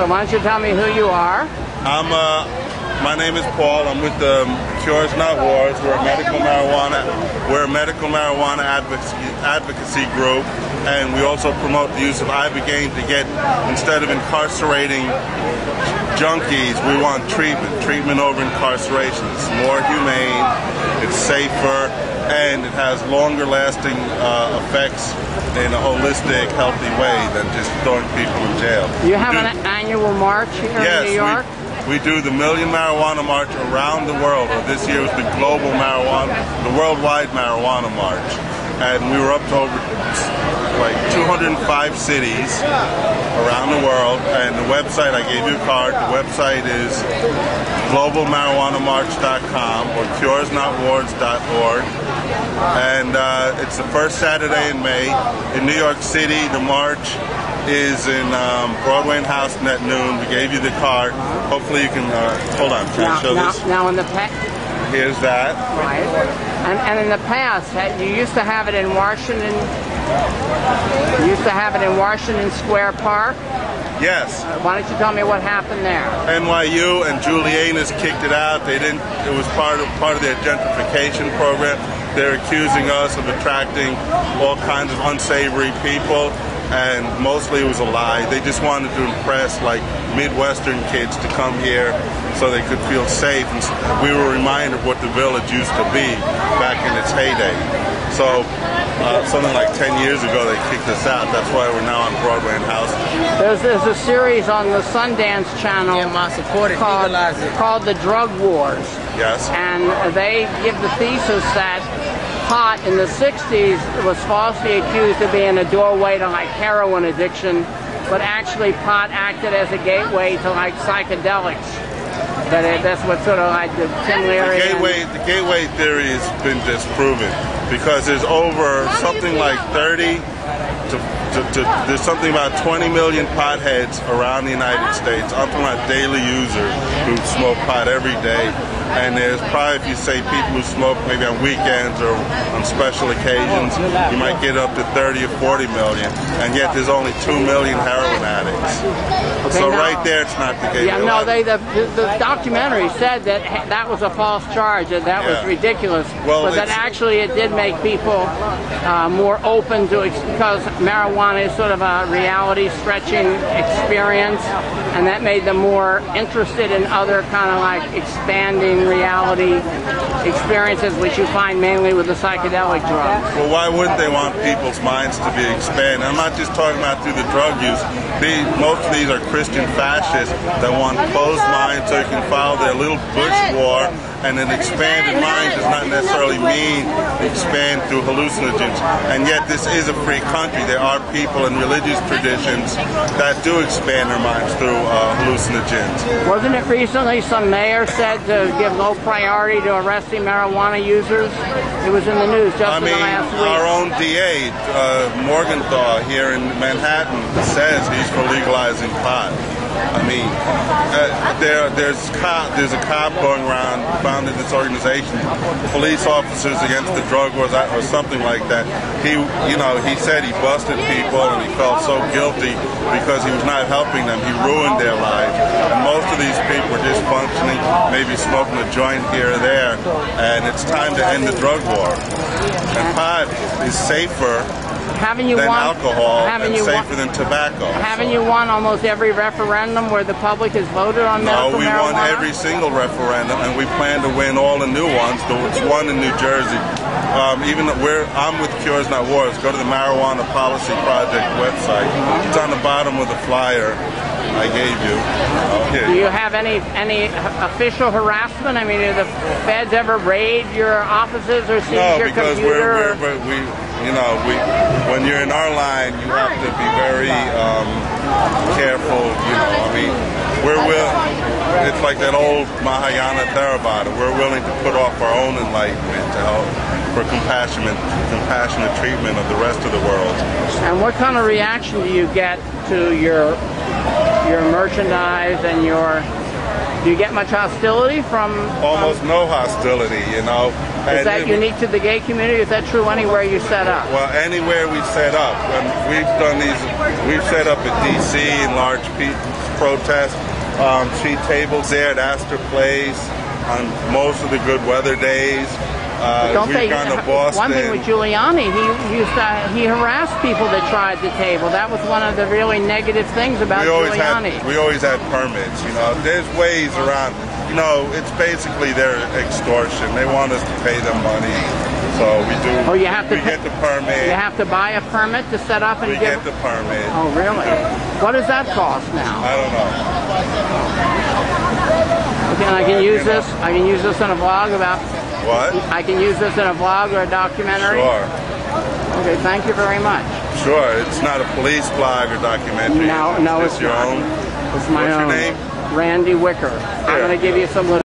So why don't you tell me who you are? My name is Paul. I'm with the Cures Not Wars. We're a medical marijuana advocacy group, and we also promote the use of ibogaine to get, instead of incarcerating junkies, we want treatment over incarceration. It's more humane, it's safer, and it has longer lasting effects in a holistic, healthy way than just throwing people in jail. You have an annual march here in New York? We do the Million Marijuana March around the world. This year was the worldwide marijuana march. And we were up to over like 205 cities around the world. And the website, I gave you a card, the website is globalmarijuanamarch.com or curesnotwards.org. And it's the first Saturday in May. In New York City, the march is in Broadway and Houston at noon. We gave you the card. Hopefully you can, hold on, can I show this? Now in the past. Here's that. Right. And in the past, you used to have it in Washington, Square Park? Yes. Why don't you tell me what happened there? NYU and Julianus kicked it out. It was part of their gentrification program. They're accusing us of attracting all kinds of unsavory people. And mostly it was a lie. They just wanted to impress like Midwestern kids to come here so they could feel safe. And we were reminded of what the Village used to be back in its heyday. So something like 10 years ago they kicked us out. That's why we're now on Broadway and Houston. There's a series on the Sundance Channel called The Drug Wars. Yes. And they give the thesis that pot in the 60s was falsely accused of being a doorway to like heroin addiction, but actually pot acted as a gateway to like psychedelics. That's what sort of like the Tim Leary. The gateway theory has been disproven because there's over something like 30 there's something about 20 million potheads around the United States. I'm talking about daily users who smoke pot every day. And there's probably, if you say people who smoke maybe on weekends or on special occasions, you might get up to 30 or 40 million. And yet there's only 2 million heroin addicts. Okay, so right there, it's not the gateway. Yeah, no, the documentary said that that was a false charge, and that was ridiculous. Well, but that actually it did make people more open to, because marijuana is sort of a reality-stretching experience, and that made them more interested in other kind of like expanding reality experiences, which you find mainly with the psychedelic drugs. Well, why wouldn't they want people's minds to be expanded? I'm not just talking about through the drug use. Most of these are Christian fascists that want closed minds so you can follow their little Bush war, and an expanded mind does not necessarily mean expand through hallucinogens. And yet this is a free country. There are people in religious traditions that do expand their minds through hallucinogens. Wasn't it recently some mayor said to give low priority to arresting marijuana users? It was in the news just in the last week. Our own DA, Morgenthau here in Manhattan, says he's for legalizing pot. I mean, there's a cop going around, founded this organization, Police Officers Against the Drug Wars, or something like that. He said he busted people and he felt so guilty because he was not helping them. He ruined their lives. And most of these people were dysfunctioning, maybe smoking a joint here or there. And it's time to end the drug war. And pot is safer than alcohol and safer than tobacco. Haven't you won almost every referendum where the public has voted on medical marijuana? No, we won every single referendum, and we plan to win all the new ones. There's one in New Jersey. I'm with Cures Not Wars. Go to the Marijuana Policy Project website. It's on the bottom of the flyer I gave you. Do you have any official harassment? I mean, do the feds ever raid your offices or seize your computer? When you're in our line, you have to be very careful. It's like that old Mahayana Theravada. We're willing to put off our own enlightenment to help for compassionate treatment of the rest of the world. And what kind of reaction do you get to your merchandise and do you get much hostility from? Almost no hostility, Is that unique to the gay community? Is that true anywhere you set up? Well, anywhere we set up. We've set up at DC in large protest. Cheap tables there at Astor Place on most of the good weather days. We've gone to Boston. One thing with Giuliani, he harassed people that tried the table. That was one of the really negative things about Giuliani. We always had permits. There's ways around. It's basically their extortion. They want us to pay them money, so we do. Oh, you have to get the permit. You have to buy a permit to set up and get the permit. Oh, really? What does that cost now? I don't know. Okay, and I can use this. I can use this in a vlog about. What? I can use this in a vlog or a documentary? Sure. Okay, thank you very much. Sure, it's not a police vlog or documentary. No, it's your not. own? It's my own. What's your name? Randy Wicker. I'm going to give you some little